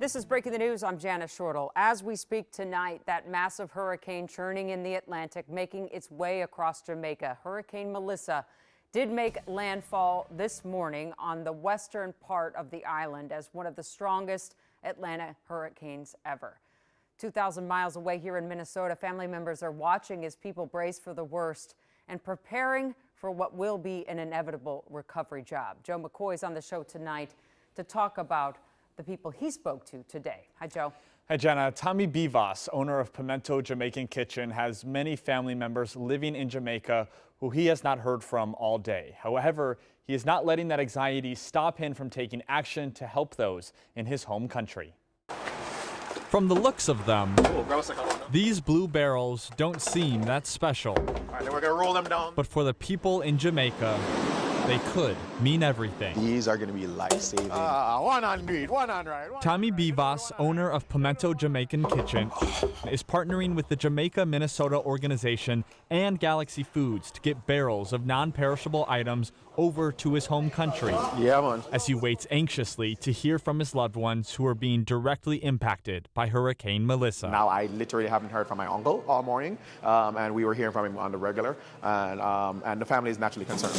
This is Breaking the News. I'm Janice Shortle. As we speak tonight, that massive hurricane churning in the Atlantic, making its way across Jamaica. Hurricane Melissa did make landfall this morning on the western part of the island as one of the strongest Atlantic hurricanes ever. 2,000 miles away here in Minnesota, family members are watching as people brace for the worst and preparing for what will be an inevitable recovery job. Joe McCoy is on the show tonight to talk about the people he spoke to today. Hi, Joe. Hi, Jenna. Tommy Bivas, owner of Pimento Jamaican Kitchen, has many family members living in Jamaica who he has not heard from all day. However, he is not letting that anxiety stop him from taking action to help those in his home country. From the looks of them, these blue barrels don't seem that special. All right, then we're gonna roll them down. But for the people in Jamaica, they could mean everything. These are going to be life-saving. 100, 100. Tommy Bivas, owner of Pimento Jamaican Kitchen, is partnering with the Jamaica, Minnesota organization and Galaxy Foods to get barrels of non-perishable items over to his home country. Yeah, man. As he waits anxiously to hear from his loved ones who are being directly impacted by Hurricane Melissa. Now, I literally haven't heard from my uncle all morning, and we were hearing from him on the regular, and the family is naturally concerned.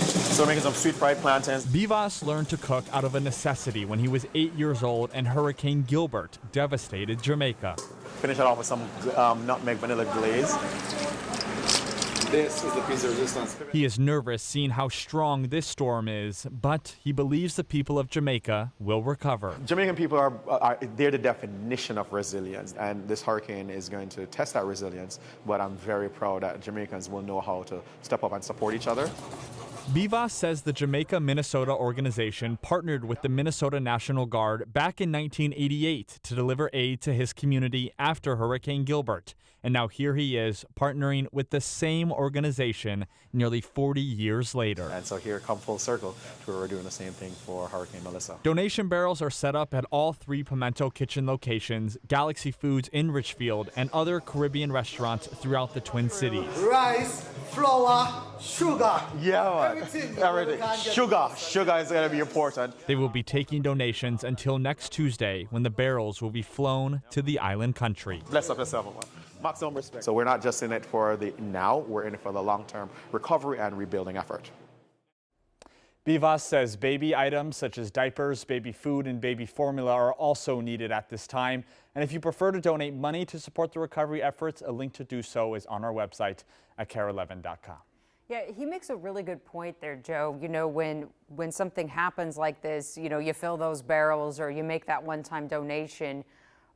So we're making some sweet fried plantains. Bivas learned to cook out of a necessity when he was 8 years old and Hurricane Gilbert devastated Jamaica. Finish it off with some nutmeg vanilla glaze. This is the pizza resistance. He is nervous seeing how strong this storm is, but he believes the people of Jamaica will recover. Jamaican people they're the definition of resilience, and this hurricane is going to test that resilience, but I'm very proud that Jamaicans will know how to step up and support each other. Bivas says the Jamaica, Minnesota organization partnered with the Minnesota National Guard back in 1988 to deliver aid to his community after Hurricane Gilbert. And now here he is partnering with the same organization nearly 40 years later. And so here come full circle to where we're doing the same thing for Hurricane Melissa. Donation barrels are set up at all 3 Pimento Kitchen locations, Galaxy Foods in Richfield, and other Caribbean restaurants throughout the Twin Cities. Rice, flour, sugar. Yeah, man. Everything. Sugar is going to be important. They will be taking donations until next Tuesday when the barrels will be flown to the island country. Bless up yourself, man. Maximum respect. So we're not just in it for the now, we're in it for the long-term recovery and rebuilding effort. Bivas says baby items such as diapers, baby food, and baby formula are also needed at this time. And if you prefer to donate money to support the recovery efforts, a link to do so is on our website at KARE11.com. Yeah, he makes a really good point there, Joe. You know, when something happens like this, you know, you fill those barrels or you make that one-time donation,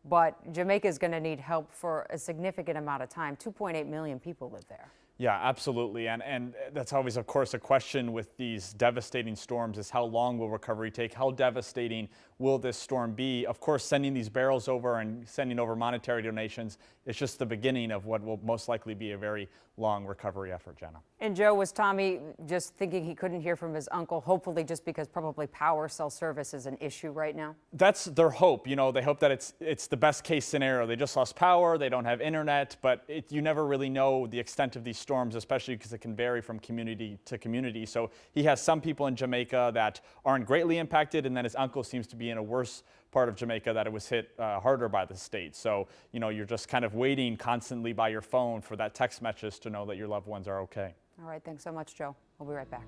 but Jamaica is going to need help for a significant amount of time. 2.8 million people live there. Yeah, absolutely. And that's always, of course, a question with these devastating storms is how long will recovery take? How devastating will this storm be? Of course, sending these barrels over and sending over monetary donations is just the beginning of what will most likely be a very long recovery effort, Jenna. And Joe, was Tommy just thinking he couldn't hear from his uncle, hopefully just because probably power cell service is an issue right now? That's their hope. You know, they hope that it's the best case scenario. They just lost power, they don't have internet, but you never really know the extent of these storms, especially because it can vary from community to community. So he has some people in Jamaica that aren't greatly impacted, and then his uncle seems to be in a worse part of Jamaica that it was hit harder by the state. So, you know, you're just kind of waiting constantly by your phone for that text message to know that your loved ones are okay. All right, thanks so much, Joe. We'll be right back.